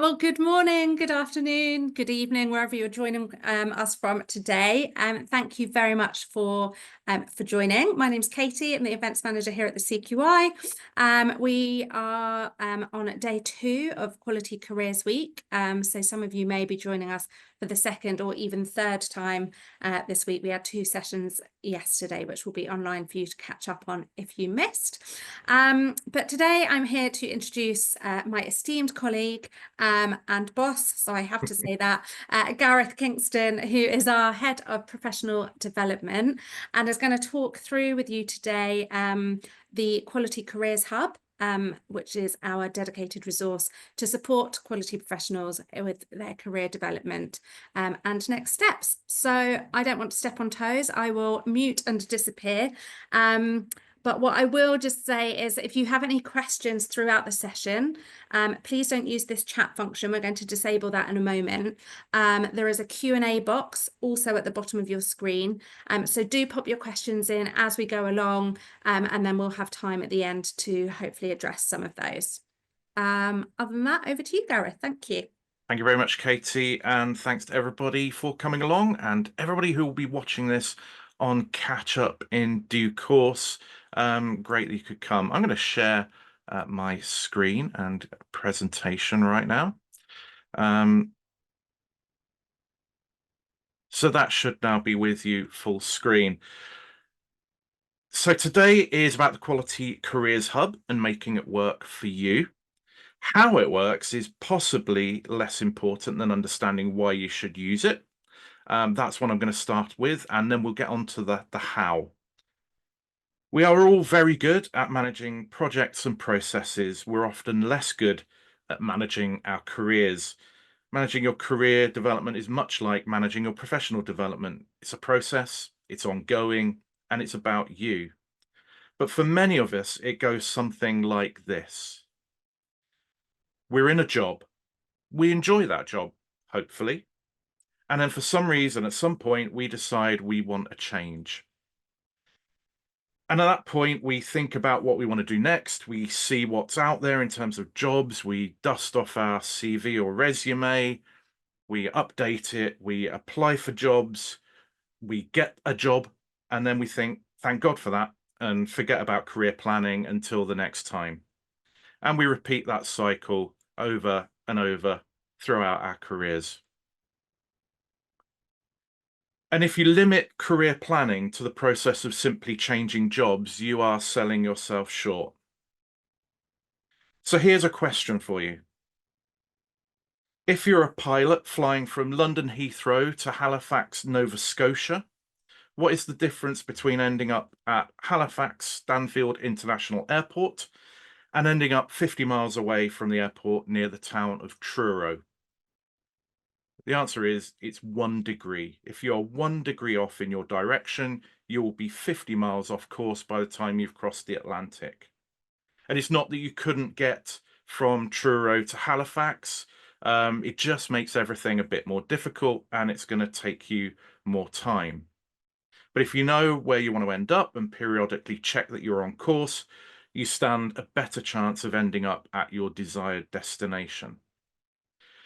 Well, good morning, good afternoon, good evening, wherever you're joining us from today. Thank you very much for joining. My name's Katie. I'm the events manager here at the CQI. We are on day 2 of Quality Careers Week. So some of you may be joining us for the second or even third time this week. We had 2 sessions yesterday, which will be online for you to catch up on if you missed. But today I'm here to introduce my esteemed colleague and boss, so I have to say that, Gareth Kingston, who is our Head of Professional Development and is going to talk through with you today the Quality Careers Hub, which is our dedicated resource to support quality professionals with their career development and next steps. So I don't want to step on toes. I will mute and disappear. But what I will just say is if you have any questions throughout the session, please don't use this chat function. We're going to disable that in a moment. There is a Q&A box also at the bottom of your screen. So do pop your questions in as we go along, and then we'll have time at the end to hopefully address some of those. Other than that, over to you, Gareth. Thank you. Thank you very much, Katie, and thanks to everybody for coming along and everybody who will be watching this on catch up in due course. Great that you could come. I'm going to share my screen and presentation right now. So that should now be with you full screen. So today is about the Quality Careers Hub and making it work for you. How it works is possibly less important than understanding why you should use it. That's what I'm going to start with, and then we'll get on to the how. We are all very good at managing projects and processes. We're often less good at managing our careers. Managing your career development is much like managing your professional development. It's a process, it's ongoing, and it's about you. But for many of us, it goes something like this. We're in a job. We enjoy that job, hopefully. And then for some reason, at some point, we decide we want a change. And at that point, we think about what we want to do next. We see what's out there in terms of jobs. We dust off our CV or resume. We update it. We apply for jobs. We get a job. And then we think, thank God for that, and forget about career planning until the next time. And we repeat that cycle over and over throughout our careers. And if you limit career planning to the process of simply changing jobs, you are selling yourself short. So here's a question for you. If you're a pilot flying from London Heathrow to Halifax, Nova Scotia, what is the difference between ending up at Halifax Stanfield International Airport and ending up 50 miles away from the airport near the town of Truro? The answer is it's 1 degree. If you're 1 degree off in your direction, you will be 50 miles off course by the time you've crossed the Atlantic. And it's not that you couldn't get from Truro to Halifax. It just makes everything a bit more difficult and it's going to take you more time. But if you know where you want to end up and periodically check that you're on course, you stand a better chance of ending up at your desired destination.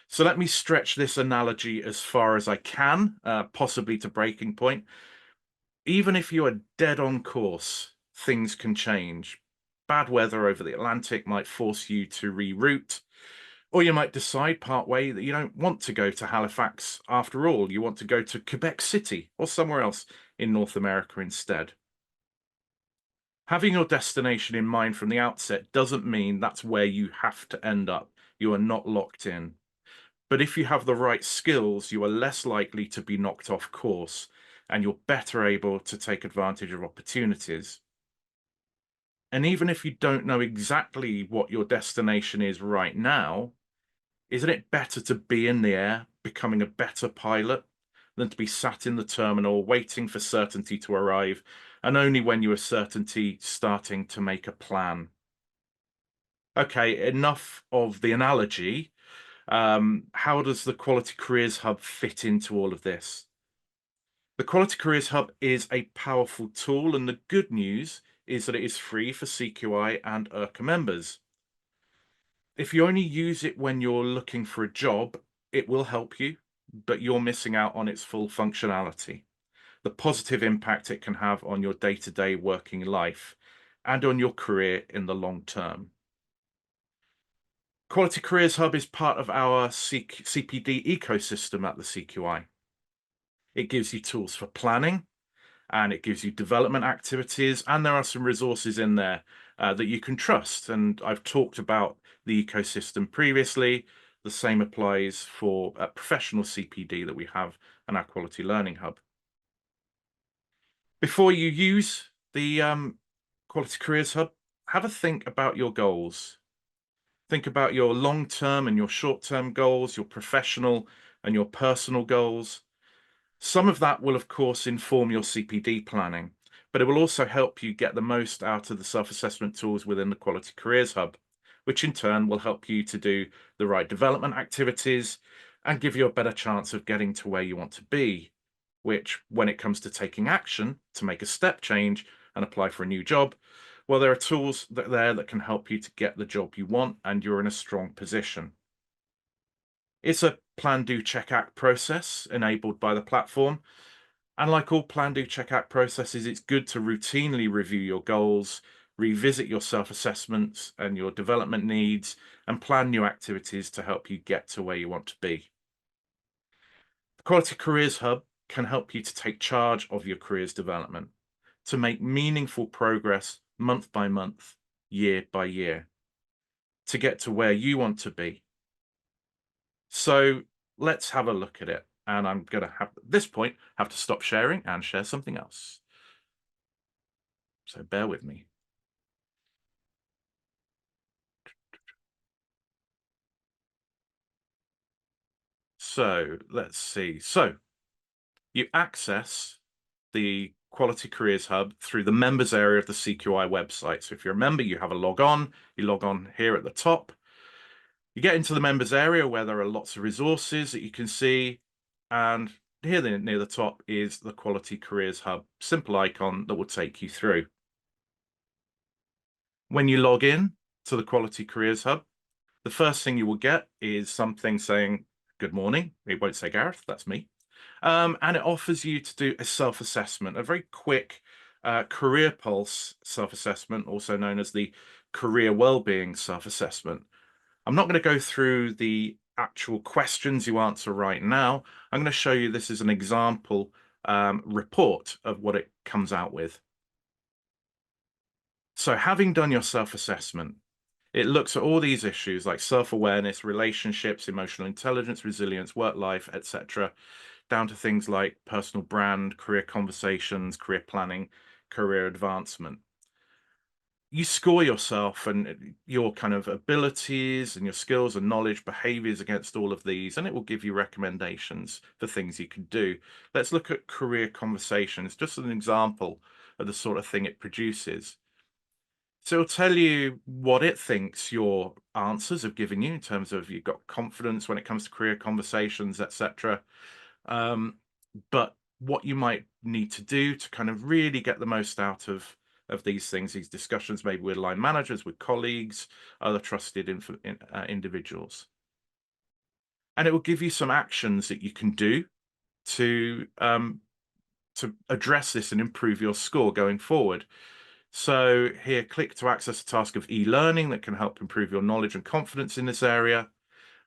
So let me stretch this analogy as far as I can, possibly to breaking point. Even if you are dead on course, things can change. Bad weather over the Atlantic might force you to reroute, or you might decide partway that you don't want to go to Halifax after all. You want to go to Quebec City or somewhere else in North America instead. Having your destination in mind from the outset doesn't mean that's where you have to end up. You are not locked in. But if you have the right skills, you are less likely to be knocked off course and you're better able to take advantage of opportunities. And even if you don't know exactly what your destination is right now, isn't it better to be in the air, becoming a better pilot, than to be sat in the terminal waiting for certainty to arrive, and only when you are certainty starting to make a plan? Okay, enough of the analogy. How does the Quality Careers Hub fit into all of this? The Quality Careers Hub is a powerful tool, and the good news is that it is free for CQI and IRCA members. If you only use it when you're looking for a job, it will help you, but you're missing out on its full functionality, the positive impact it can have on your day-to-day working life and on your career in the long term. Quality Careers Hub is part of our CPD ecosystem at the CQI. It gives you tools for planning, and it gives you development activities, and there are some resources in there that you can trust. And I've talked about the ecosystem previously. The same applies for professional CPD that we have in our Quality Learning Hub. Before you use the Quality Careers Hub, have a think about your goals. Think about your long-term and your short-term goals, your professional and your personal goals. Some of that will, of course, inform your CPD planning, but it will also help you get the most out of the self-assessment tools within the Quality Careers Hub, which in turn will help you to do the right development activities and give you a better chance of getting to where you want to be, which, when it comes to taking action to make a step change and apply for a new job, well, there are tools there that can help you to get the job you want, and you're in a strong position. It's a plan, do, check, act process enabled by the platform. And like all plan, do, check, act processes, it's good to routinely review your goals, revisit your self-assessments and your development needs, and plan new activities to help you get to where you want to be. The Quality Careers Hub can help you to take charge of your careers development, to make meaningful progress month by month, year by year, to get to where you want to be. So let's have a look at it. And I'm going to have, at this point, have to stop sharing and share something else. So bear with me. So let's see. So you access the Quality Careers Hub through the members area of the CQI website. So if you're a member, you have a log on. You log on here at the top. You get into the members area where there are lots of resources that you can see. And here near the top is the Quality Careers Hub, simple icon that will take you through. When you log in to the Quality Careers Hub, the first thing you will get is something saying, good morning. It won't say Gareth, that's me. And it offers you to do a self-assessment, a very quick career pulse self-assessment, also known as the career well-being self-assessment. I'm not going to go through the actual questions you answer right now. I'm going to show you this as an example report of what it comes out with. So having done your self-assessment, it looks at all these issues like self-awareness, relationships, emotional intelligence, resilience, work life, etc., down to things like personal brand, career conversations, career planning, career advancement. You score yourself and your kind of abilities and your skills and knowledge, behaviors against all of these, and it will give you recommendations for things you can do. Let's look at career conversations, just as an example of the sort of thing it produces. So it'll tell you what it thinks your answers have given you in terms of you've got confidence when it comes to career conversations, etc. But what you might need to do to kind of really get the most out of these things, these discussions, maybe with line managers, with colleagues, other trusted individuals. And it will give you some actions that you can do to address this and improve your score going forward. So here, click to access a task of e-learning that can help improve your knowledge and confidence in this area,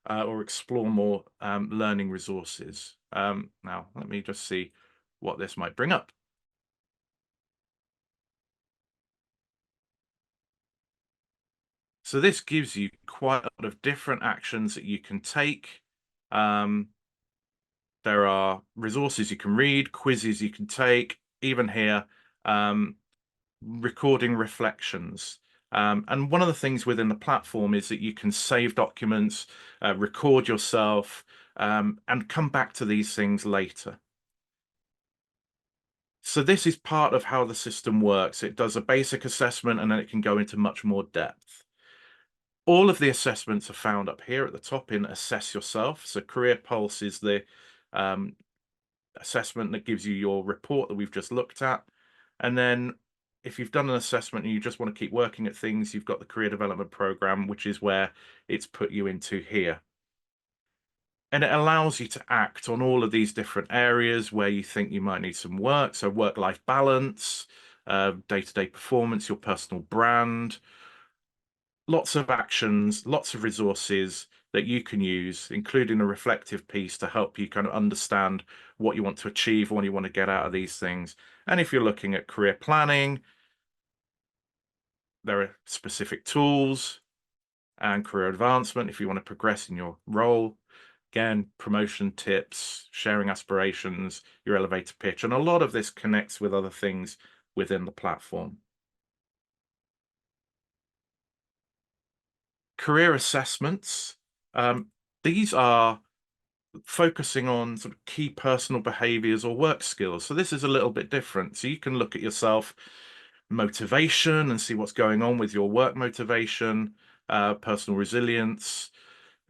or explore more learning resources. Now, let me just see what this might bring up. So this gives you quite a lot of different actions that you can take. There are resources you can read, quizzes you can take, even here, recording reflections. And one of the things within the platform is that you can save documents, record yourself, and come back to these things later. So this is part of how the system works. It does a basic assessment and then it can go into much more depth. All of the assessments are found up here at the top in Assess Yourself. So Career Pulse is the assessment that gives you your report that we've just looked at. And then if you've done an assessment and you just want to keep working at things, you've got the career development program, which is where it's put you into here. And it allows you to act on all of these different areas where you think you might need some work. So work-life balance, day-to-day performance, your personal brand, lots of actions, lots of resources that you can use, including a reflective piece to help you kind of understand what you want to achieve, what you want to get out of these things. And if you're looking at career planning, there are specific tools and career advancement if you want to progress in your role. Again, promotion tips, sharing aspirations, your elevator pitch, and a lot of this connects with other things within the platform. Career assessments. These are focusing on sort of key personal behaviors or work skills. So this is a little bit different. So you can look at yourself, motivation, and see what's going on with your work motivation, personal resilience,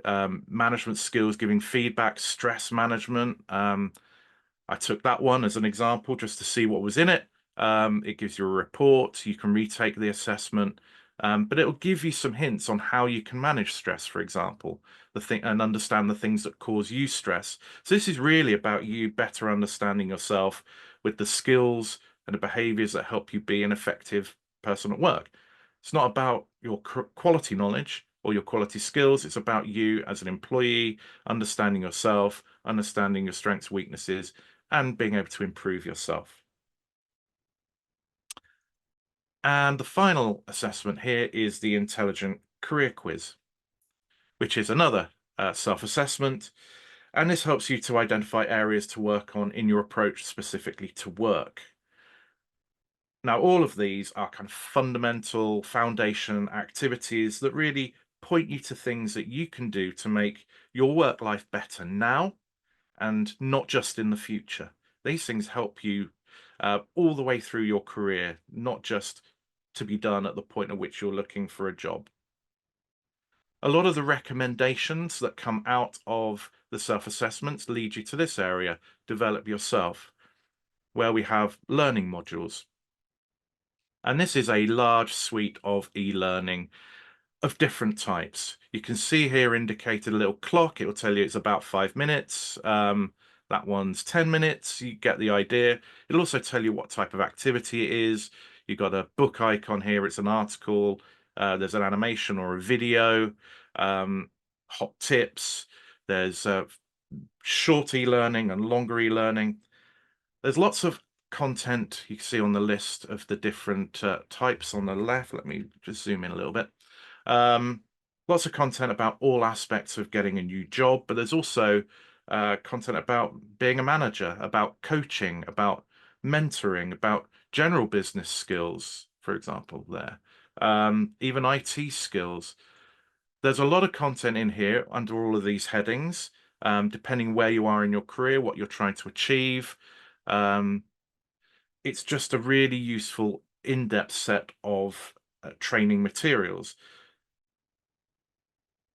management skills, giving feedback, stress management. I took that one as an example just to see what was in it. It gives you a report. You can retake the assessment, but it'll give you some hints on how you can manage stress, for example, and understand the things that cause you stress. So this is really about you better understanding yourself with the skills and the behaviors that help you be an effective person at work. It's not about your quality knowledge or your quality skills. It's about you as an employee, understanding yourself, understanding your strengths, weaknesses, and being able to improve yourself. And the final assessment here is the Intelligent Career Quiz, which is another self-assessment. And this helps you to identify areas to work on in your approach specifically to work. Now, all of these are kind of fundamental foundation activities that really point you to things that you can do to make your work life better now and not just in the future. These things help you all the way through your career, not just to be done at the point at which you're looking for a job. A lot of the recommendations that come out of the self-assessments lead you to this area, develop yourself, where we have learning modules. And this is a large suite of e-learning of different types. You can see here indicated a little clock. It will tell you it's about 5 minutes. That one's 10 minutes. You get the idea. It'll also tell you what type of activity it is. You've got a book icon here. It's an article. There's an animation or a video. Hot tips. There's short e-learning and longer e-learning. There's lots of content you can see on the list of the different types on the left. Let me just zoom in a little bit. Lots of content about all aspects of getting a new job, but there's also content about being a manager, about coaching, about mentoring, about general business skills, for example, there. Even IT skills. There's a lot of content in here under all of these headings, depending where you are in your career, what you're trying to achieve. It's just a really useful in-depth set of training materials.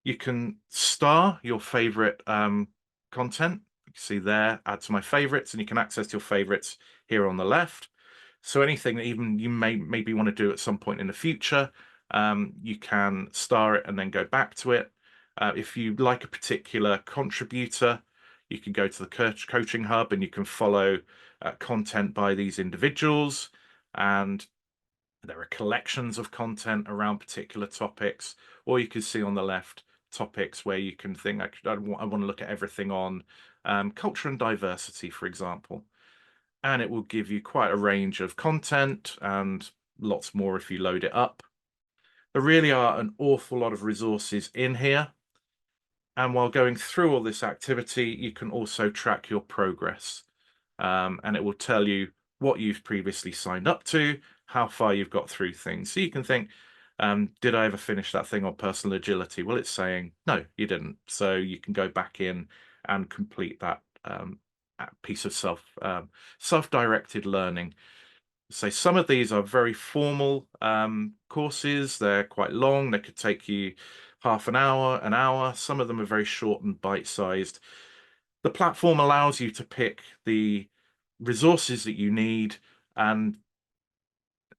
You can star your favorite content. You can see there, add to my favorites, and you can access your favorites here on the left. So anything that even you maybe want to do at some point in the future, you can star it and then go back to it. If you like a particular contributor, you can go to the coaching hub and you can follow content by these individuals. And there are collections of content around particular topics, or you can see on the left topics where you can think, I want to look at everything on culture and diversity, for example. And it will give you quite a range of content and lots more if you load it up. There really are an awful lot of resources in here. And while going through all this activity, you can also track your progress. And it will tell you what you've previously signed up to, how far you've got through things. So you can think, did I ever finish that thing on personal agility? Well, it's saying, no, you didn't. So you can go back in and complete that piece of self-directed learning. So some of these are very formal courses. They're quite long. They could take you half an hour, an hour. Some of them are very short and bite-sized. The platform allows you to pick the resources that you need and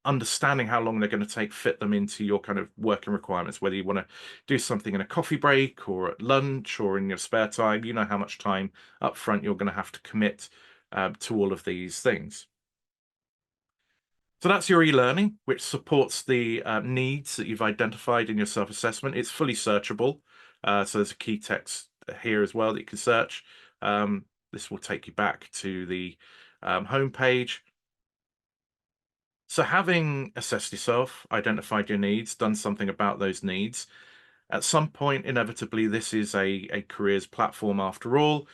understanding how long they're going to take, fit them into your kind of working requirements, whether you want to do something in a coffee break or at lunch or in your spare time. You know how much time up front you're going to have to commit to all of these things. So that's your e-learning, which supports the needs that you've identified in your self-assessment. It's fully searchable. So there's a key text here as well that you can search. This will take you back to the home page. So having assessed yourself, identified your needs, done something about those needs, at some point, inevitably, this is a careers platform after all.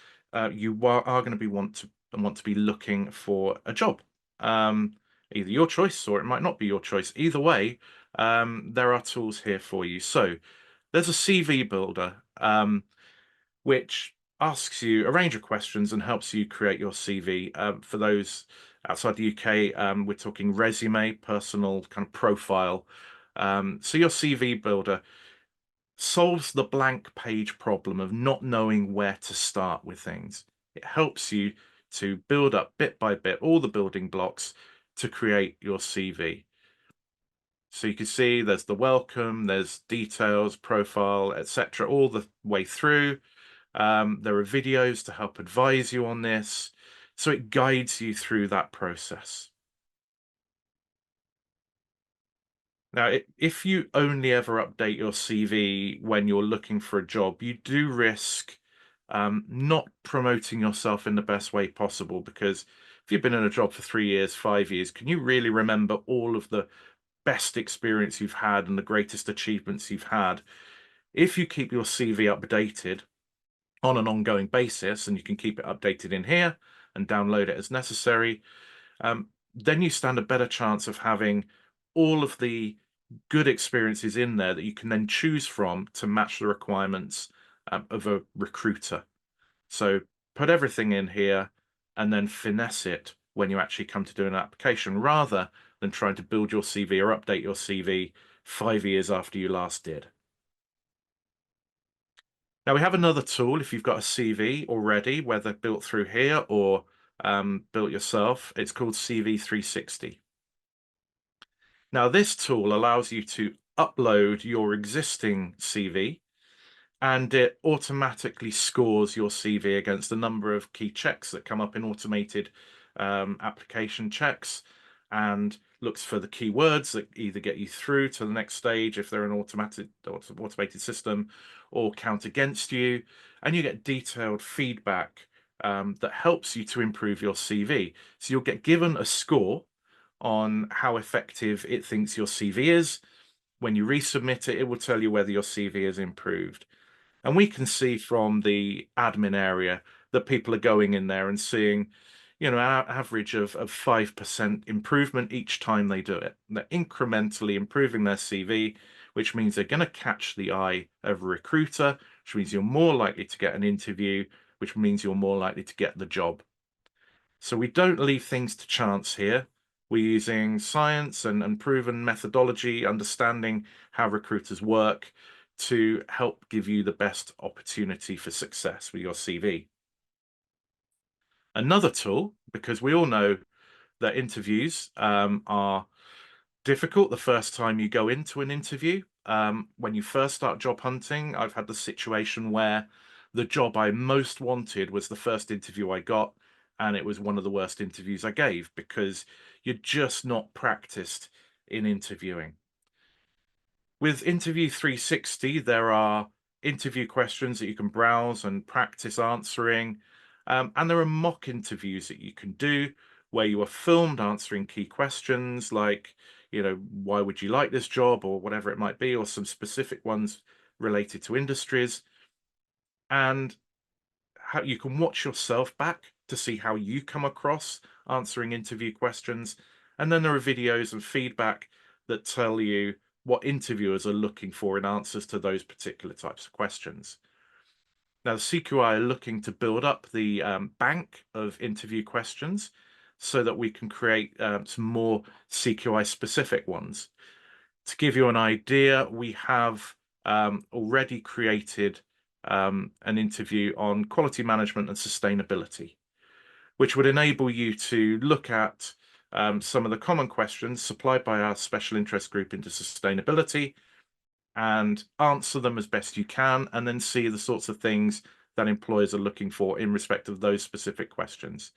You are going to want to be looking for a job. Either your choice or it might not be your choice. Either way, there are tools here for you. So there's a CV builder, which asks you a range of questions and helps you create your CV. For those outside the UK, we're talking resume, personal kind of profile. So your CV builder solves the blank page problem of not knowing where to start with things. It helps you to build up bit by bit all the building blocks to create your CV. So you can see there's the welcome, there's details, profile, etc., all the way through. There are videos to help advise you on this. So it guides you through that process. Now, if you only ever update your CV when you're looking for a job, you do risk not promoting yourself in the best way possible, because if you've been in a job for 3 years, 5 years, can you really remember all of the best experience you've had and the greatest achievements you've had? If you keep your CV updated on an ongoing basis, and you can keep it updated in here and download it as necessary, then you stand a better chance of having all of the good experiences in there that you can then choose from to match the requirements of a recruiter. So put everything in here and then finesse it when you actually come to do an application, rather than trying to build your CV or update your CV 5 years after you last did. Now we have another tool if you've got a CV already, whether built through here or built yourself. It's called CV 360. Now this tool allows you to upload your existing CV, and it automatically scores your CV against a number of key checks that come up in automated application checks, and looks for the keywords that either get you through to the next stage if they're an automated system, or count against you, and you get detailed feedback that helps you to improve your CV. So you'll get given a score on how effective it thinks your CV is. When you resubmit it, it will tell you whether your CV is improved. And we can see from the admin area that people are going in there and seeing, an average of 5% improvement each time they do it. They're incrementally improving their CV, which means they're going to catch the eye of a recruiter, which means you're more likely to get an interview, which means you're more likely to get the job. So we don't leave things to chance here. We're using science and proven methodology, understanding how recruiters work, to help give you the best opportunity for success with your CV. Another tool, because we all know that interviews are difficult the first time you go into an interview. When you first start job hunting, I've had the situation where the job I most wanted was the first interview I got, and it was one of the worst interviews I gave because you're just not practiced in interviewing. With Interview 360, there are interview questions that you can browse and practice answering. And there are mock interviews that you can do where you are filmed answering key questions like, why would you like this job, or whatever it might be, or some specific ones related to industries. And how you can watch yourself back to see how you come across answering interview questions. And then there are videos and feedback that tell you what interviewers are looking for in answers to those particular types of questions. Now, the CQI are looking to build up the bank of interview questions so that we can create some more CQI specific ones. To give you an idea, we have already created an interview on quality management and sustainability, which would enable you to look at some of the common questions supplied by our special interest group into sustainability and answer them as best you can, and then see the sorts of things that employers are looking for in respect of those specific questions.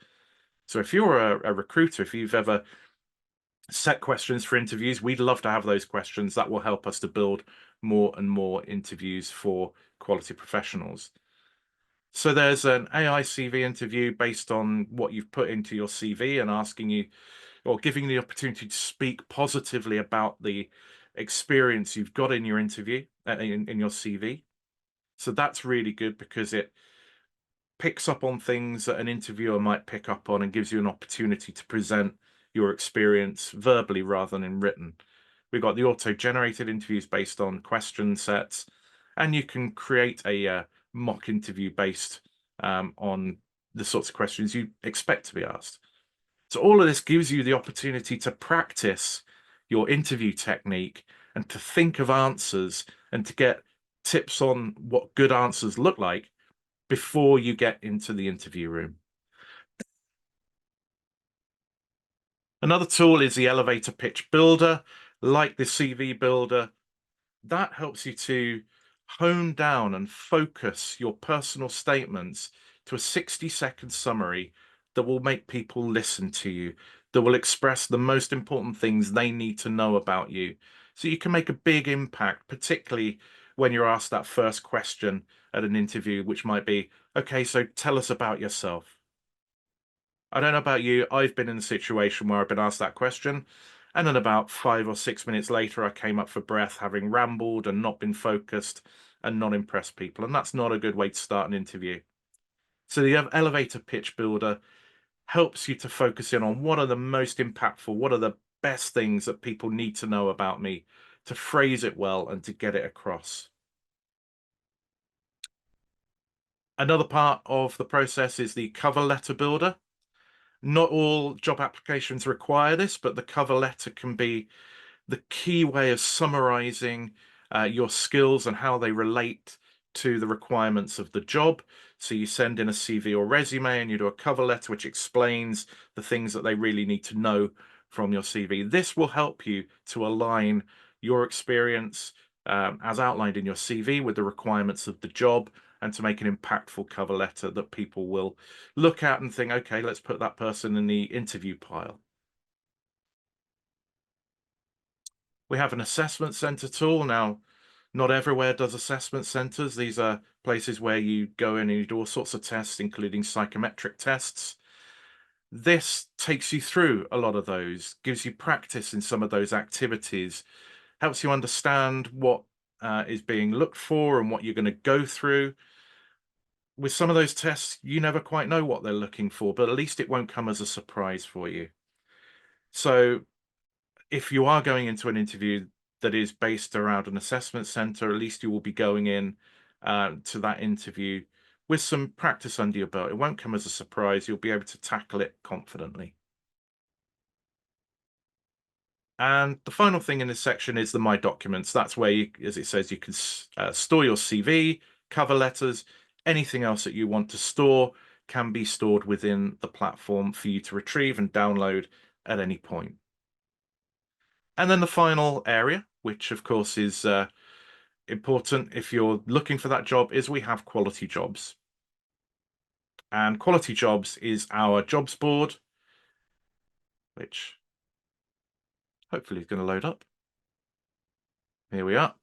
So if you're a recruiter, if you've ever set questions for interviews, we'd love to have those questions. That will help us to build more and more interviews for quality professionals. So there's an AI CV interview based on what you've put into your CV and asking you or giving you the opportunity to speak positively about the experience you've got in your interview, in your CV. So that's really good because it picks up on things that an interviewer might pick up on and gives you an opportunity to present your experience verbally rather than in written. We've got the auto-generated interviews based on question sets, and you can create a mock interview based on the sorts of questions you expect to be asked. So all of this gives you the opportunity to practice your interview technique and to think of answers and to get tips on what good answers look like before you get into the interview room. Another tool is the elevator pitch builder, like the CV builder. That helps you to hone down and focus your personal statements to a 60-second summary that will make people listen to you, that will express the most important things they need to know about you. So you can make a big impact, particularly when you're asked that first question at an interview, which might be, okay, so tell us about yourself. I don't know about you, I've been in a situation where I've been asked that question, and then about 5 or 6 minutes later, I came up for breath, having rambled and not been focused and not impressed people. And that's not a good way to start an interview. So the elevator pitch builder helps you to focus in on what are the most impactful, what are the best things that people need to know about me, to phrase it well and to get it across. Another part of the process is the cover letter builder. Not all job applications require this, but the cover letter can be the key way of summarizing your skills and how they relate to the requirements of the job. So you send in a CV or resume and you do a cover letter which explains the things that they really need to know from your CV. This will help you to align your experience as outlined in your CV with the requirements of the job, and to make an impactful cover letter that people will look at and think, okay, let's put that person in the interview pile. We have an assessment center tool. Now, not everywhere does assessment centers. These are places where you go in and you do all sorts of tests, including psychometric tests. This takes you through a lot of those, gives you practice in some of those activities, helps you understand what is being looked for and what you're going to go through. With some of those tests, you never quite know what they're looking for, but at least it won't come as a surprise for you. So if you are going into an interview that is based around an assessment center, at least you will be going in to that interview with some practice under your belt. It won't come as a surprise. You'll be able to tackle it confidently. And the final thing in this section is the My Documents. That's where, you, as it says, you can store your CV, cover letters, anything else that you want to store can be stored within the platform for you to retrieve and download at any point. And then the final area, which of course is important if you're looking for that job, is we have Quality Jobs. And Quality Jobs is our jobs board, which hopefully is going to load up. Here we are.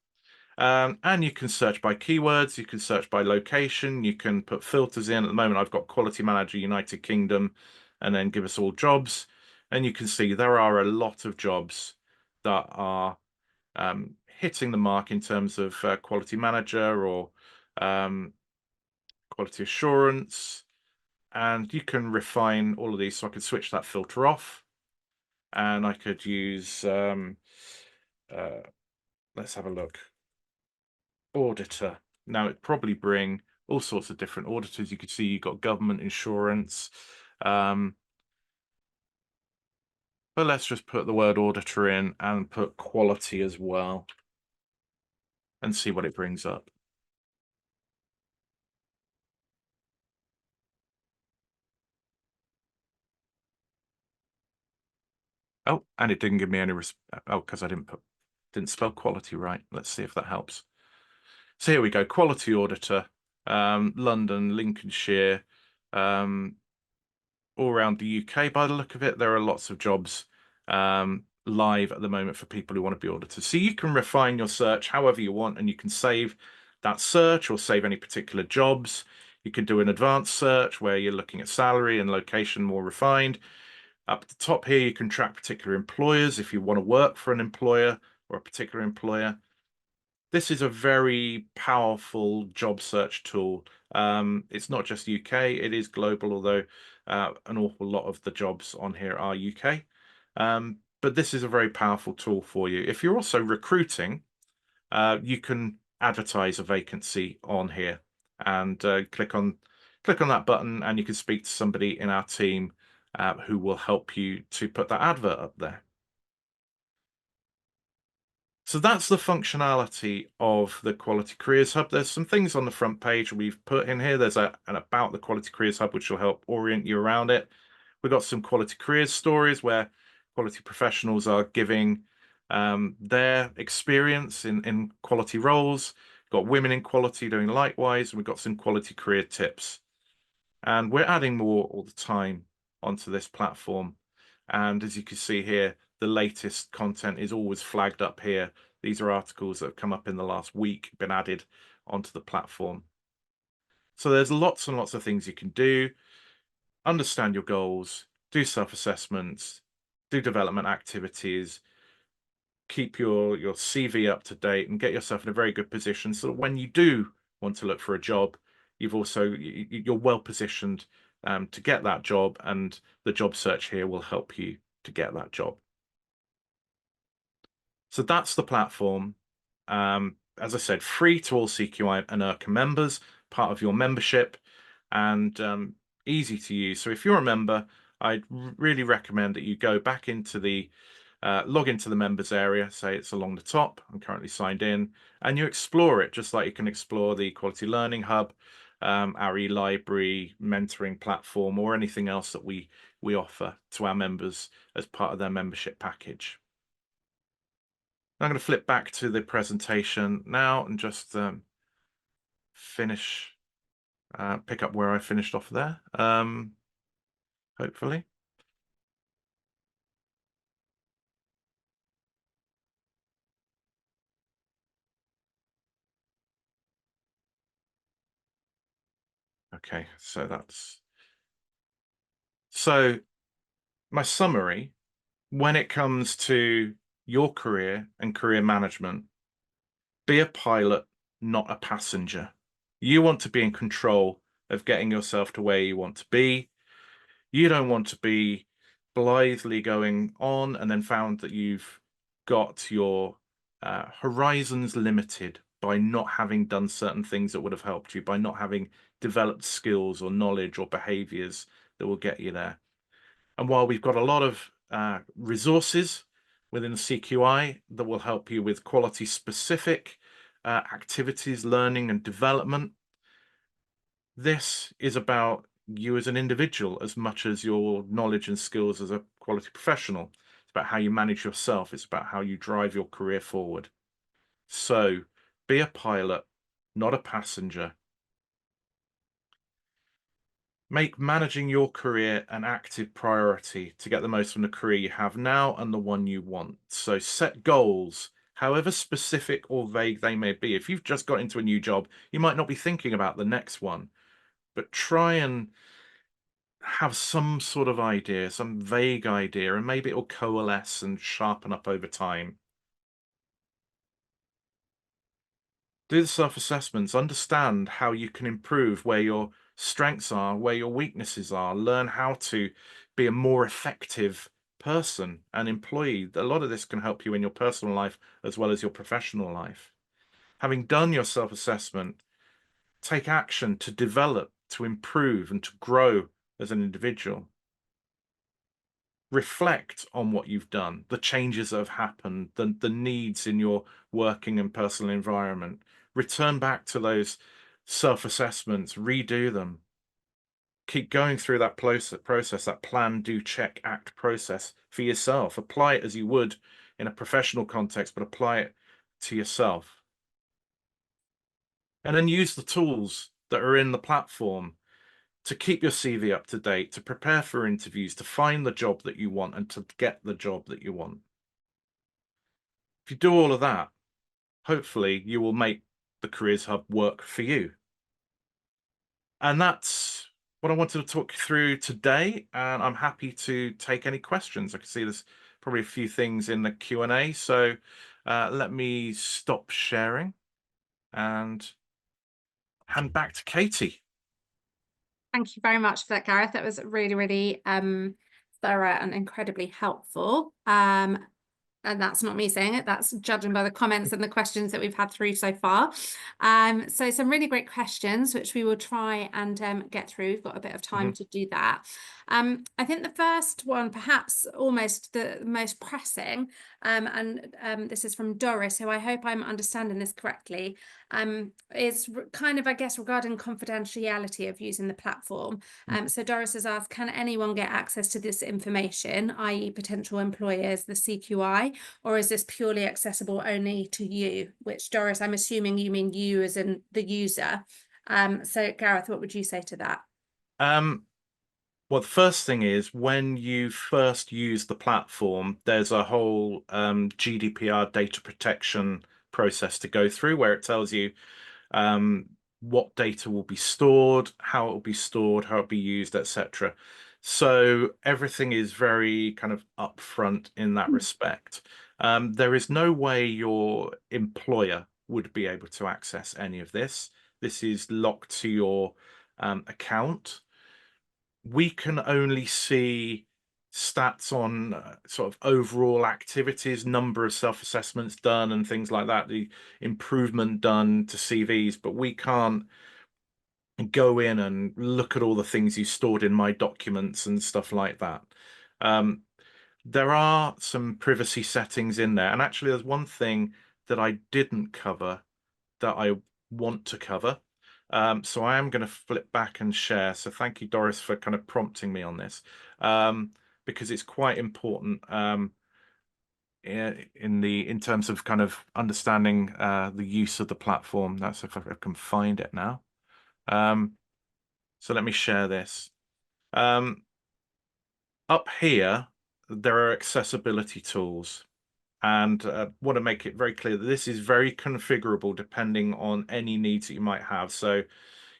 And you can search by keywords, you can search by location, you can put filters in. At the moment, I've got Quality Manager United Kingdom, and then give us all jobs. And you can see there are a lot of jobs that are hitting the mark in terms of quality manager or quality assurance. And you can refine all of these. So I could switch that filter off, and I could use, let's have a look, auditor. Now it'd probably bring all sorts of different auditors. You could see you've got government insurance. But let's just put the word auditor in and put quality as well and see what it brings up. Oh, and it didn't give me any oh, because I didn't spell quality right. Let's see if that helps. So here we go, quality auditor, London, Lincolnshire, all around the UK. By the look of it, there are lots of jobs live at the moment for people who want to be auditors. So you can refine your search however you want, and you can save that search or save any particular jobs. You can do an advanced search where you're looking at salary and location more refined. Up at the top here, you can track particular employers if you want to work for an employer or a particular employer. This is a very powerful job search tool. It's not just UK, it is global, although an awful lot of the jobs on here are UK. But this is a very powerful tool for you. If you're also recruiting, you can advertise a vacancy on here and click on that button, and you can speak to somebody in our team who will help you to put that advert up there. So that's the functionality of the Quality Careers Hub. There's some things on the front page we've put in here. There's an about the Quality Careers Hub, which will help orient you around it. We've got some quality careers stories where quality professionals are giving their experience in quality roles. Got women in quality doing likewise, and we've got some quality career tips. And we're adding more all the time onto this platform. And as you can see here, the latest content is always flagged up here. These are articles that have come up in the last week, been added onto the platform. So there's lots and lots of things you can do. Understand your goals, do self-assessments, do development activities, keep your CV up to date, and get yourself in a very good position so that when you do want to look for a job, you're well positioned to get that job, and the job search here will help you to get that job. So that's the platform. As I said, free to all CQI and IRCA members, part of your membership, and easy to use. So if you're a member, I'd really recommend that you go back into the log into the members area, say it's along the top. I'm currently signed in, and you explore it just like you can explore the Quality Learning Hub, our e-library, mentoring platform, or anything else that we offer to our members as part of their membership package. I'm going to flip back to the presentation now and just finish, pick up where I finished off there, hopefully. Okay, so my summary when it comes to your career and career management. Be a pilot, not a passenger. You want to be in control of getting yourself to where you want to be. You don't want to be blithely going on and then found that you've got your horizons limited by not having done certain things that would have helped you, by not having developed skills or knowledge or behaviors that will get you there. And while we've got a lot of resources within the CQI that will help you with quality specific activities, learning and development, this is about you as an individual as much as your knowledge and skills as a quality professional. It's about how you manage yourself. It's about how you drive your career forward. So be a pilot, not a passenger. Make managing your career an active priority to get the most from the career you have now and the one you want. So set goals, however specific or vague they may be. If you've just got into a new job, you might not be thinking about the next one, but try and have some sort of idea, some vague idea, and maybe it'll coalesce and sharpen up over time. Do the self-assessments, understand how you can improve, where your strengths are, where your weaknesses are, learn how to be a more effective person and employee. A lot of this can help you in your personal life as well as your professional life. Having done your self-assessment, take action to develop, to improve, and to grow as an individual. Reflect on what you've done, the changes that have happened, the needs in your working and personal environment. Return back to those self-assessments, redo them. keep going through that process, that plan, do, check, act process for yourself. Apply it as you would in a professional context, but apply it to yourself. And then use the tools that are in the platform to keep your CV up to date, to prepare for interviews, to find the job that you want, and to get the job that you want. If you do all of that, hopefully you will make the Careers Hub work for you. And that's what I wanted to talk you through today, and I'm happy to take any questions. I can see there's probably a few things in the Q&A, so let me stop sharing and hand back to Katie. Thank you very much for that, Gareth. That was really, really thorough and incredibly helpful. And that's not me saying it, that's judging by the comments and the questions that we've had through so far. So some really great questions, which we will try and get through. We've got a bit of time to do that. I think the first one, perhaps almost the most pressing, this is from Doris, who I hope I'm understanding this correctly, is kind of, I guess, regarding confidentiality of using the platform. So Doris has asked, can anyone get access to this information, i.e. potential employers, the CQI, or is this purely accessible only to you? Which, Doris, I'm assuming you mean you as in the user. So Gareth, what would you say to that? Well, the first thing is when you first use the platform, there's a whole GDPR data protection process to go through where it tells you what data will be stored, how it will be stored, how it will be used, etc. So everything is very kind of upfront in that respect. There is no way your employer would be able to access any of this. This is locked to your account. We can only see stats on sort of overall activities, number of self-assessments done and things like that, the improvement done to CVs, but we can't go in and look at all the things you stored in my documents and stuff like that. There are some privacy settings in there, and actually there's one thing that I didn't cover that I want to cover. So I am going to flip back and share. So thank you, Doris, for kind of prompting me on this, because it's quite important in terms of kind of understanding the use of the platform. That's if I can find it now. So let me share this. Up here, there are accessibility tools. And want to make it very clear that this is very configurable depending on any needs that you might have. So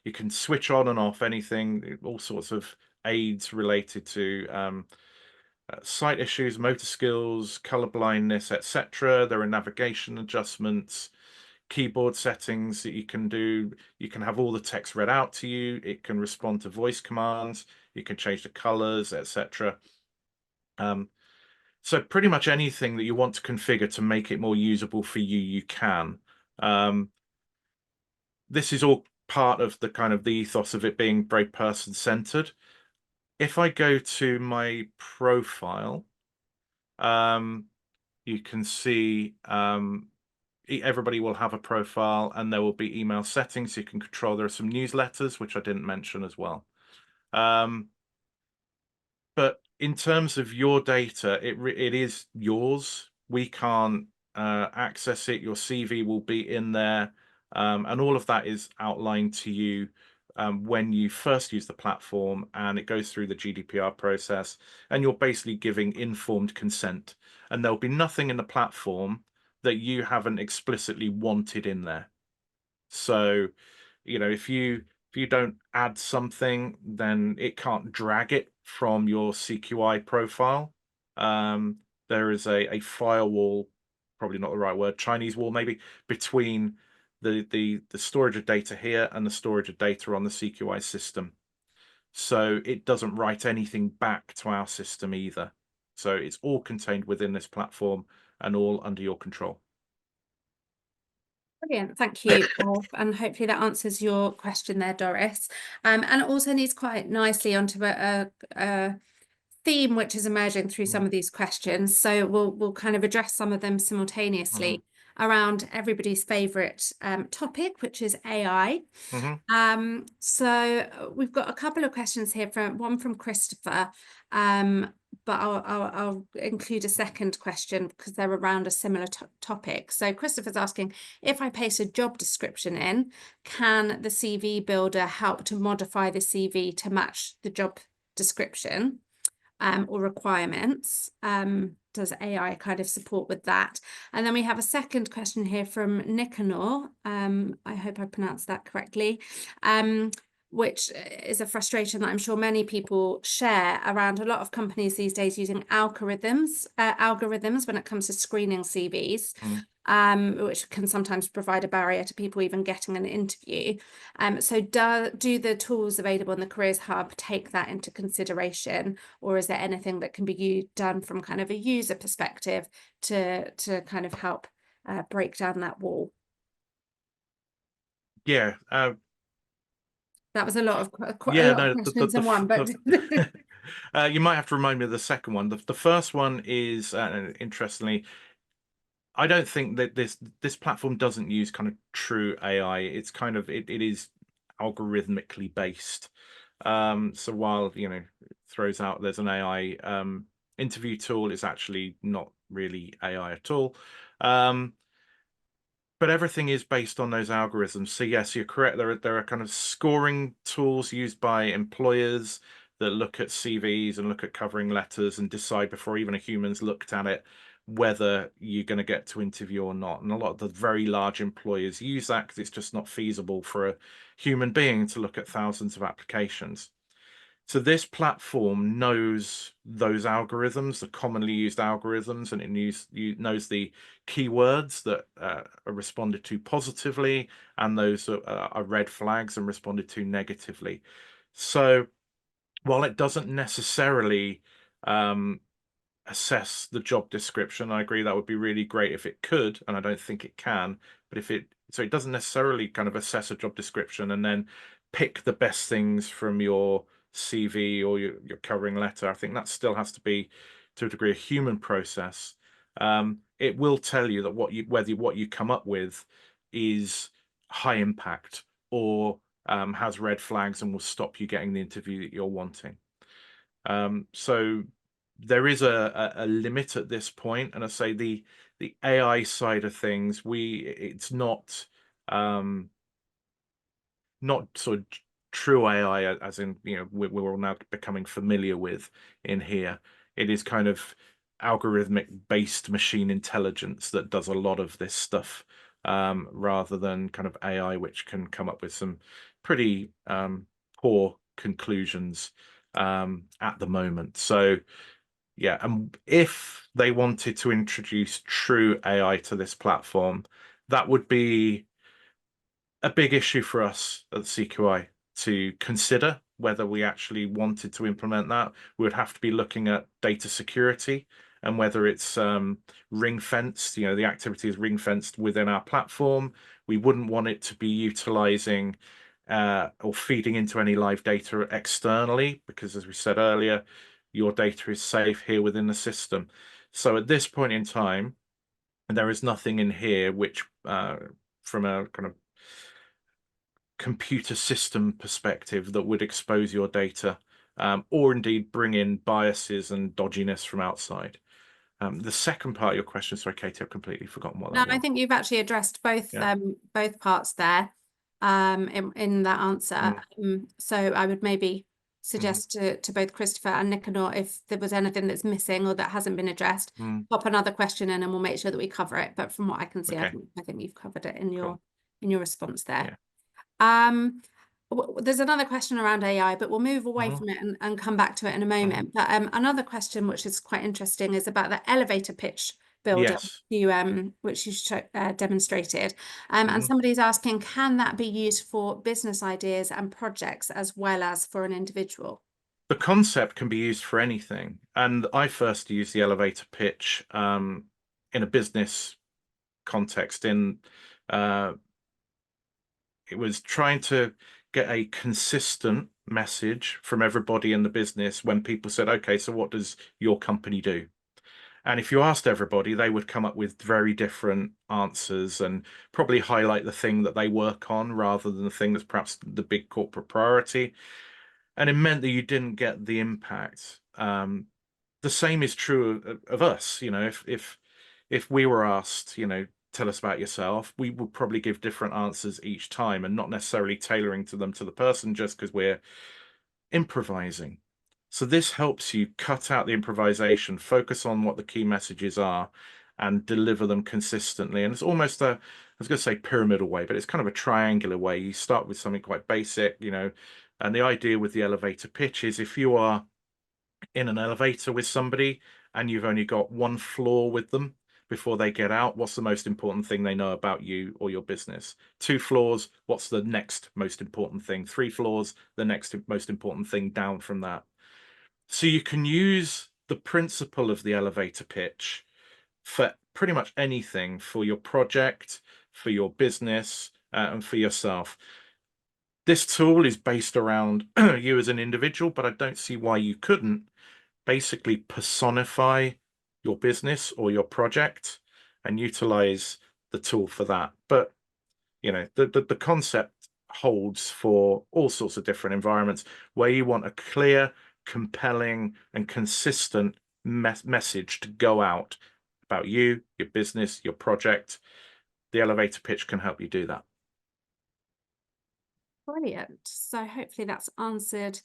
you can switch on and off anything, all sorts of aids related to sight issues, motor skills, color blindness, etc. There are navigation adjustments, keyboard settings that you can do. You can have all the text read out to you. It can respond to voice commands. You can change the colors, etc. So pretty much anything that you want to configure to make it more usable for you, you can. This is all part of the kind of the ethos of it being very person-centered. If I go to my profile, you can see everybody will have a profile and there will be email settings you can control. There are some newsletters, which I didn't mention as well. But in terms of your data, it is yours. We can't access it. Your CV will be in there. And all of that is outlined to you when you first use the platform, and it goes through the GDPR process, and you're basically giving informed consent. And there'll be nothing in the platform that you haven't explicitly wanted in there. So, you know, if you don't add something, then it can't drag it from your CQI profile. There is a firewall, probably not the right word, Chinese wall maybe, between the storage of data here and the storage of data on the CQI system. So it doesn't write anything back to our system either. So it's all contained within this platform and all under your control. Brilliant, thank you. And hopefully that answers your question there, Doris. And it also leads quite nicely onto a theme which is emerging through some of these questions. So we'll kind of address some of them simultaneously. around everybody's favorite topic, which is AI. So we've got a couple of questions here, one from Christopher, but I'll include a second question because they're around a similar topic. So Christopher's asking, if I paste a job description in, can the CV builder help to modify the CV to match the job description or requirements? Does AI kind of support with that? And then we have a second question here from Nicanor. I hope I pronounced that correctly. Which is a frustration that I'm sure many people share around a lot of companies these days using algorithms when it comes to screening CVs, which can sometimes provide a barrier to people even getting an interview. So do the tools available in the Careers Hub take that into consideration, or is there anything that can be done from kind of a user perspective to kind of help break down that wall? Yeah. That was a lot of Yeah, no, questions in one, but you might have to remind me of the second one. The first one is, interestingly, I don't think that this platform doesn't use kind of true AI. It's kind of it is algorithmically based. So while it throws out there's an AI interview tool, it's actually not really AI at all. But everything is based on those algorithms. So yes, you're correct. There are kind of scoring tools used by employers that look at CVs and look at covering letters and decide before even a human's looked at it whether you're going to get to interview or not. And a lot of the very large employers use that because it's just not feasible for a human being to look at thousands of applications. So this platform knows those algorithms, the commonly used algorithms, and it knows the keywords that are responded to positively and those that are red flags and responded to negatively. So while it doesn't necessarily assess the job description, I agree that would be really great if it could, and I don't think it can, but so it doesn't necessarily kind of assess a job description and then pick the best things from your CV or your covering letter. I think that still has to be, to a degree, a human process. It will tell you that whether what you come up with is high impact or has red flags and will stop you getting the interview that you're wanting. So there is a limit at this point, and I say the AI side of things, it's not sort of true AI as in we're all now becoming familiar with in here. It is kind of algorithmic based machine intelligence that does a lot of this stuff, rather than kind of AI, which can come up with some pretty poor conclusions at the moment. So yeah, and if they wanted to introduce true AI to this platform, that would be a big issue for us at the CQI to consider whether we actually wanted to implement that. We would have to be looking at data security and whether it's ring fenced, the activity is ring fenced within our platform. We wouldn't want it to be utilizing or feeding into any live data externally, because as we said earlier, your data is safe here within the system. So at this point in time, there is nothing in here which, from a kind of computer system perspective, that would expose your data, or indeed bring in biases and dodginess from outside. The second part of your question, sorry, Katie, I've completely forgotten what that no, was. I think you've actually addressed both parts there in that answer. So I would maybe suggest to both Christopher and Nicanor, if there was anything that's missing or that hasn't been addressed, pop another question in and we'll make sure that we cover it. But from what I can see, Okay. I think you've covered it in your Cool. response there. Yeah. There's another question around AI, but we'll move away from it and come back to it in a moment. But another question, which is quite interesting, is about the elevator pitch builder Yes. which you demonstrated. And somebody's asking, can that be used for business ideas and projects as well as for an individual? The concept can be used for anything. And I first used the elevator pitch in a business context. It was trying to get a consistent message from everybody in the business when people said, okay, so what does your company do? And if you asked everybody, they would come up with very different answers and probably highlight the thing that they work on rather than the thing that's perhaps the big corporate priority. And it meant that you didn't get the impact. The same is true of us. If we were asked, tell us about yourself, we would probably give different answers each time and not necessarily tailoring to them to the person just because we're improvising. So this helps you cut out the improvisation, focus on what the key messages are, and deliver them consistently. And it's almost I was going to say pyramidal way, but it's kind of a triangular way. You start with something quite basic, and the idea with the elevator pitch is if you are in an elevator with somebody and you've only got one floor with them before they get out, what's the most important thing they know about you or your business? 2 floors, what's the next most important thing? 3 floors, the next most important thing down from that. So you can use the principle of the elevator pitch for pretty much anything, for your project, for your business, and for yourself. This tool is based around you as an individual, but I don't see why you couldn't basically personify your business or your project and utilize the tool for that. But the concept holds for all sorts of different environments where you want a clear, compelling, and consistent message to go out about you, your business, your project. The elevator pitch can help you do that. Brilliant. So hopefully that's answered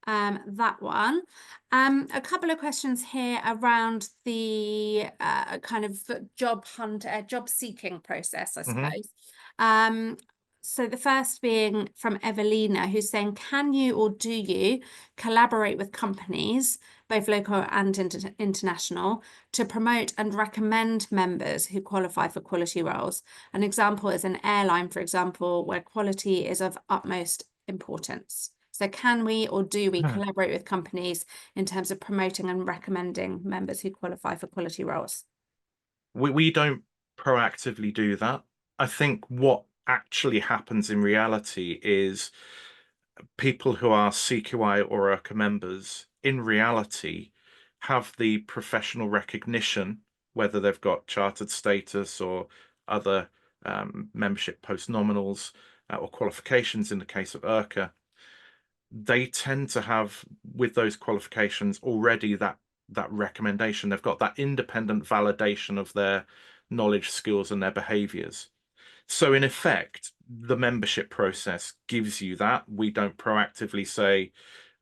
that one. A couple of questions here around the kind of job seeking process, I suppose. So the first being from Evelina, who's saying, can you or do you collaborate with companies, both local and international, to promote and recommend members who qualify for quality roles? An example is an airline, for example, where quality is of utmost importance. So can we or do we collaborate with companies in terms of promoting and recommending members who qualify for quality roles? We don't proactively do that. I think what actually happens in reality is people who are CQI or IRCA members in reality have the professional recognition, whether they've got chartered status or other membership post-nominals or qualifications in the case of IRCA. They tend to have, with those qualifications, already that recommendation. They've got that independent validation of their knowledge, skills, and their behaviors. So in effect, the membership process gives you that. We don't proactively say,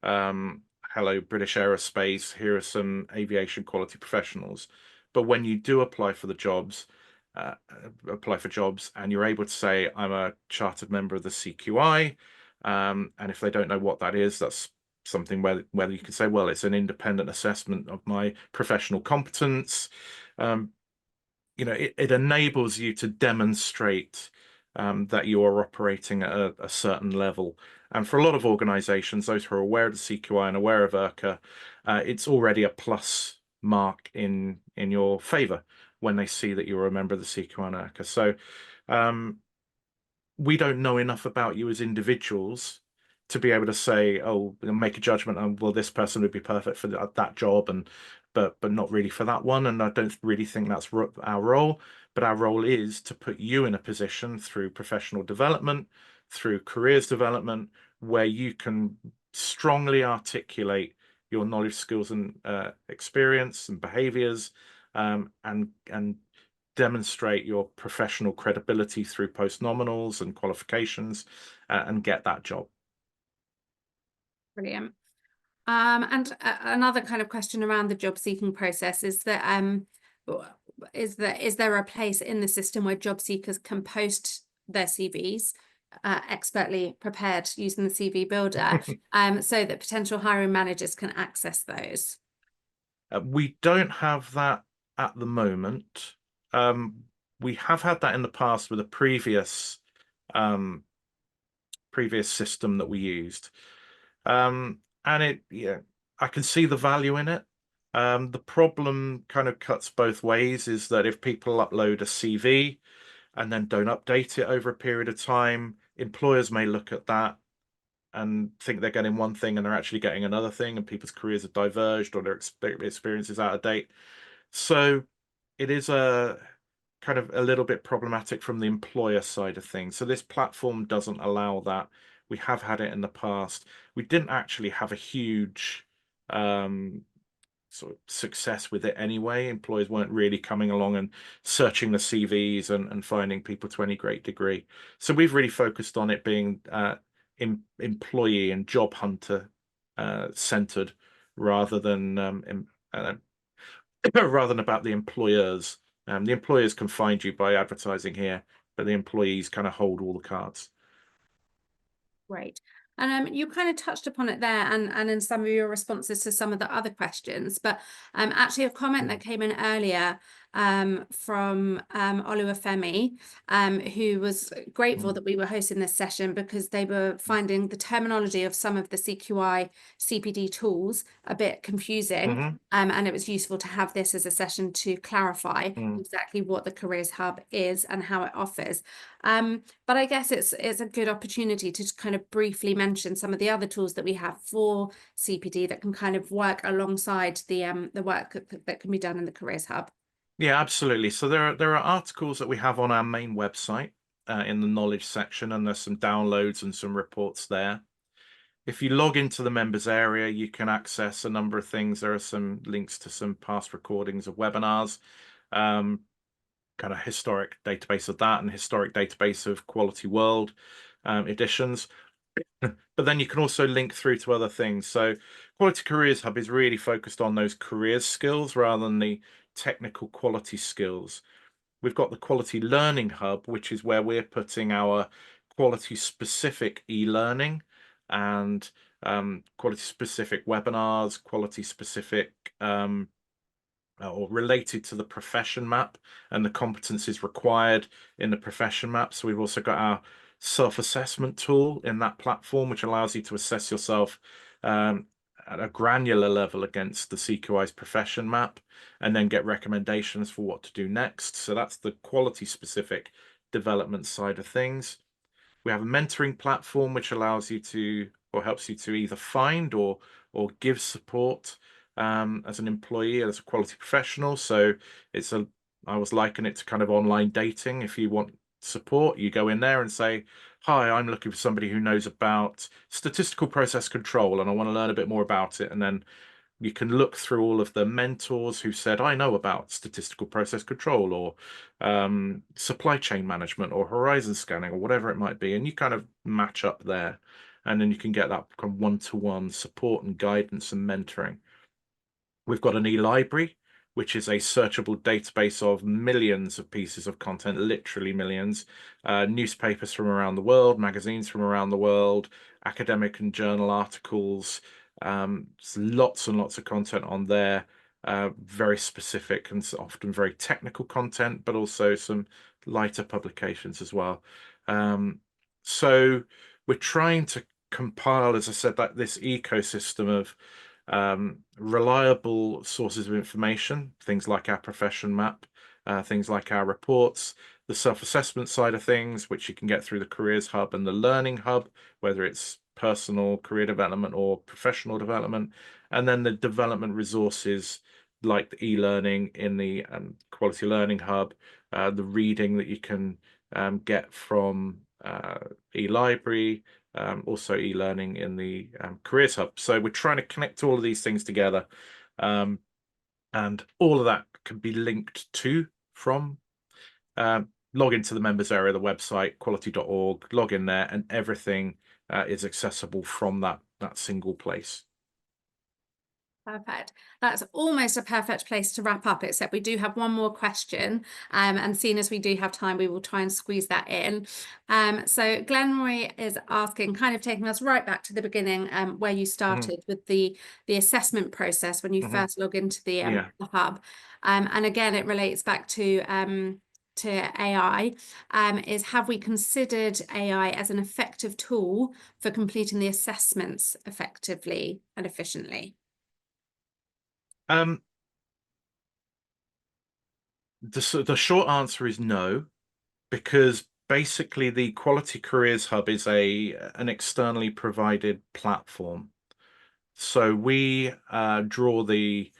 hello, British Aerospace, here are some aviation quality professionals. But when you do apply for jobs, and you're able to say, I'm a chartered member of the CQI, and if they don't know what that is, that's something where you can say, well, it's an independent assessment of my professional competence. It enables you to demonstrate that you are operating at a certain level. And for a lot of organizations, those who are aware of the CQI and aware of IRCA, it's already a plus mark in your favor when they see that you're a member of the CQI and IRCA. So we don't know enough about you as individuals to be able to say, oh, make a judgment on, well, this person would be perfect for that job, but not really for that one. And I don't really think that's our role. But our role is to put you in a position through professional development, through careers development, where you can strongly articulate your knowledge, skills, and experience and behaviors, and demonstrate your professional credibility through post-nominals and qualifications, and get that job. Brilliant. And another kind of question around the job seeking process is that is there a place in the system where job seekers can post their CVs expertly prepared using the CV builder so that potential hiring managers can access those? We don't have that at the moment. We have had that in the past with a previous system that we used. And I can see the value in it. The problem kind of cuts both ways, is that if people upload a CV and then don't update it over a period of time, employers may look at that and think they're getting one thing and they're actually getting another thing, and people's careers are diverged or their experience is out of date. So it is a kind of a little bit problematic from the employer side of things. So this platform doesn't allow that. We have had it in the past. We didn't actually have a huge um, sort of success with it anyway. Employers weren't really coming along and searching the CVs and finding people to any great degree. So we've really focused on it being employee and job hunter centered rather than rather than about the employers. The employers can find you by advertising here, but the employees kind of hold all the cards. Great. And you kind of touched upon it there and in some of your responses to some of the other questions, but actually a comment that came in earlier from Oluwafemi, who was grateful that we were hosting this session because they were finding the terminology of some of the CQI CPD tools a bit confusing. And it was useful to have this as a session to clarify exactly what the Careers Hub is and how it offers. But I guess it's a good opportunity to just kind of briefly mention some of the other tools that we have for CPD that can kind of work alongside the work that can be done in the Careers Hub. Yeah, absolutely. So there are articles that we have on our main website in the knowledge section, and there's some downloads and some reports there. If you log into the members area, you can access a number of things. There are some links to some past recordings of webinars, kind of historic database of that and historic database of Quality World editions. But then you can also link through to other things. So Quality Careers Hub is really focused on those careers skills rather than the technical quality skills. We've got the Quality Learning Hub, which is where we're putting our quality specific e-learning and quality specific webinars, quality specific or related to the profession map and the competencies required in the profession map. So we've also got our self-assessment tool in that platform, which allows you to assess yourself at a granular level against the CQI's profession map and then get recommendations for what to do next. So that's the quality specific development side of things. We have a mentoring platform which allows you to or helps you to either find or give support as an employee, as a quality professional. So I was liken it to kind of online dating. If you want support, you go in there and say, hi, I'm looking for somebody who knows about statistical process control and I want to learn a bit more about it. And then you can look through all of the mentors who said, I know about statistical process control or supply chain management or horizon scanning or whatever it might be. And you kind of match up there. And then you can get that kind of one-to-one support and guidance and mentoring. We've got an e-library, which is a searchable database of millions of pieces of content, literally millions, newspapers from around the world, magazines from around the world, academic and journal articles, lots and lots of content on there, very specific and often very technical content, but also some lighter publications as well. So we're trying to compile, as I said, that this ecosystem of reliable sources of information, things like our profession map, things like our reports, the self-assessment side of things, which you can get through the Careers Hub and the Learning Hub, whether it's personal career development or professional development, and then the development resources like the e-learning in the Quality Learning Hub, the reading that you can get from e-library, also e-learning in the Careers Hub. So we're trying to connect all of these things together, and all of that can be linked to from log into the members area of the website, quality.org, log in there, and everything is accessible from that single place. Perfect. That's almost a perfect place to wrap up, except we do have one more question. And seeing as we do have time, we will try and squeeze that in. So Glenroy is asking, kind of taking us right back to the beginning, where you started with the assessment process when you first log into the hub. And again, it relates back to AI, is have we considered AI as an effective tool for completing the assessments effectively and efficiently? The short answer is no, because basically the Quality Careers Hub is an externally provided platform. So we draw the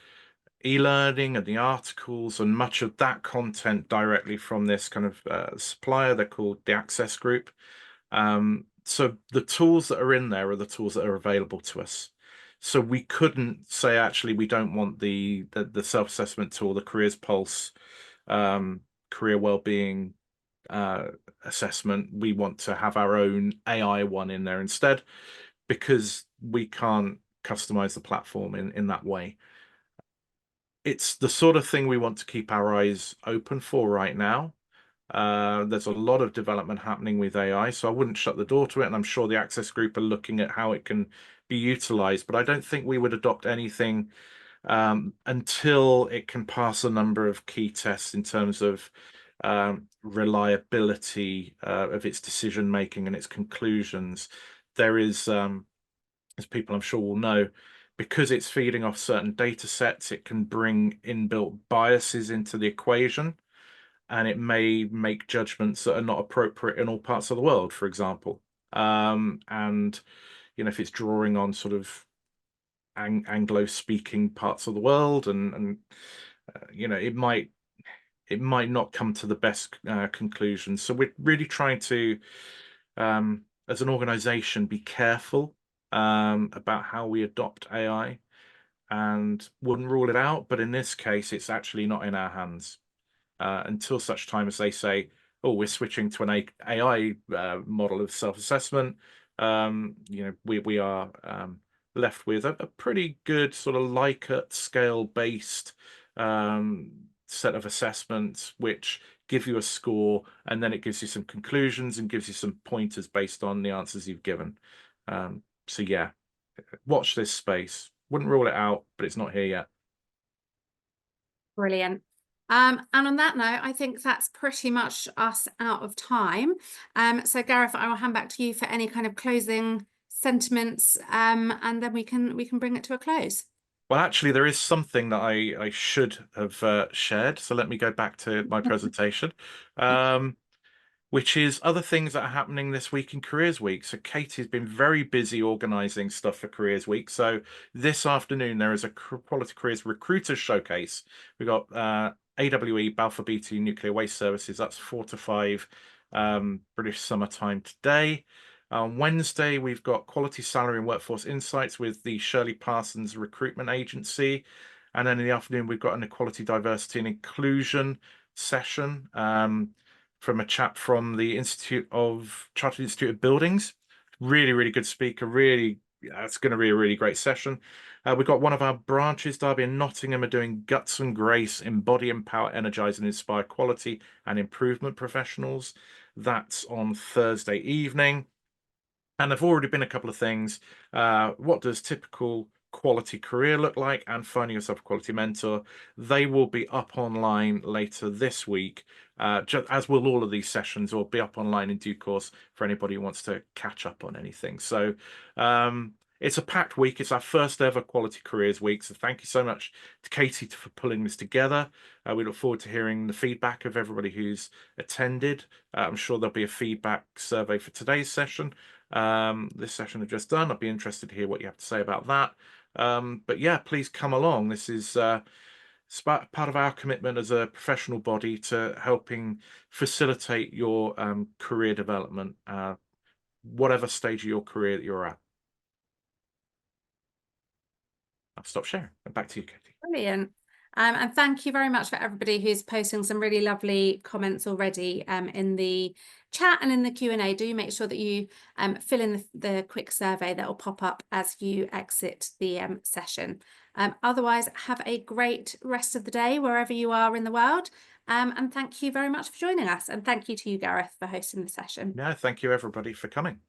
e-learning and the articles and much of that content directly from this kind of supplier. They're called the Access Group. So the tools that are in there are the tools that are available to us. So we couldn't say, actually, we don't want the self-assessment tool, the Careers Pulse, career well-being assessment. We want to have our own AI one in there instead, because we can't customize the platform in that way. It's the sort of thing we want to keep our eyes open for right now. There's a lot of development happening with AI, so I wouldn't shut the door to it. And I'm sure the Access Group are looking at how it can be utilized, but I don't think we would adopt anything until it can pass a number of key tests in terms of reliability of its decision making and its conclusions. There is, as people I'm sure will know, because it's feeding off certain data sets, it can bring inbuilt biases into the equation, and it may make judgments that are not appropriate in all parts of the world, for example. And if it's drawing on sort of Anglo-speaking parts of the world, and it might not come to the best conclusions. So we're really trying to, as an organization, be careful about how we adopt AI, and wouldn't rule it out, but in this case, it's actually not in our hands until such time as they say, oh, we're switching to an AI model of self-assessment. We are left with a pretty good sort of Likert scale-based set of assessments, which give you a score, and then it gives you some conclusions and gives you some pointers based on the answers you've given. So yeah, watch this space. Wouldn't rule it out, but it's not here yet. Brilliant. And on that note, I think that's pretty much us out of time. So Gareth, I will hand back to you for any kind of closing sentiments, and then we can bring it to a close. Well, actually, there is something that I should have shared. So let me go back to my presentation, which is other things that are happening this week in Careers Week. So Katie's been very busy organising stuff for Careers Week. So this afternoon, there is a Quality Careers Recruiters Showcase. We've got AWE, Balfour Beatty Nuclear Waste Services. That's 4 to 5 British summertime today. On Wednesday, we've got Quality Salary and Workforce Insights with the Shirley Parsons Recruitment Agency. And then in the afternoon, we've got an Equality, Diversity and Inclusion session from a chap from the Chartered Institute of Buildings. Really, really good speaker. Really, it's going to be a really great session. We've got one of our branches, Derby and Nottingham, are doing Guts and Grace, Embody, Empower, Energize and Inspire Quality and Improvement Professionals. That's on Thursday evening. And there've already been a couple of things. What does typical quality career look like, and finding yourself a quality mentor? They will be up online later this week, just as will all of these sessions, or be up online in due course for anybody who wants to catch up on anything. So it's a packed week. It's our first ever Quality Careers Week. So thank you so much to Katie for pulling this together. We look forward to hearing the feedback of everybody who's attended. I'm sure there'll be a feedback survey for today's session. This session I've just done. I'd be interested to hear what you have to say about that. But yeah, please come along. This is part of our commitment as a professional body to helping facilitate your career development, whatever stage of your career that you're at. I'll stop sharing. And back to you, Katie. Brilliant. And thank you very much for everybody who's posting some really lovely comments already in the chat and in the Q&A. Do make sure that you fill in the quick survey that will pop up as you exit the session. Otherwise, have a great rest of the day wherever you are in the world. And thank you very much for joining us. And thank you to you, Gareth, for hosting the session. Yeah, thank you everybody for coming.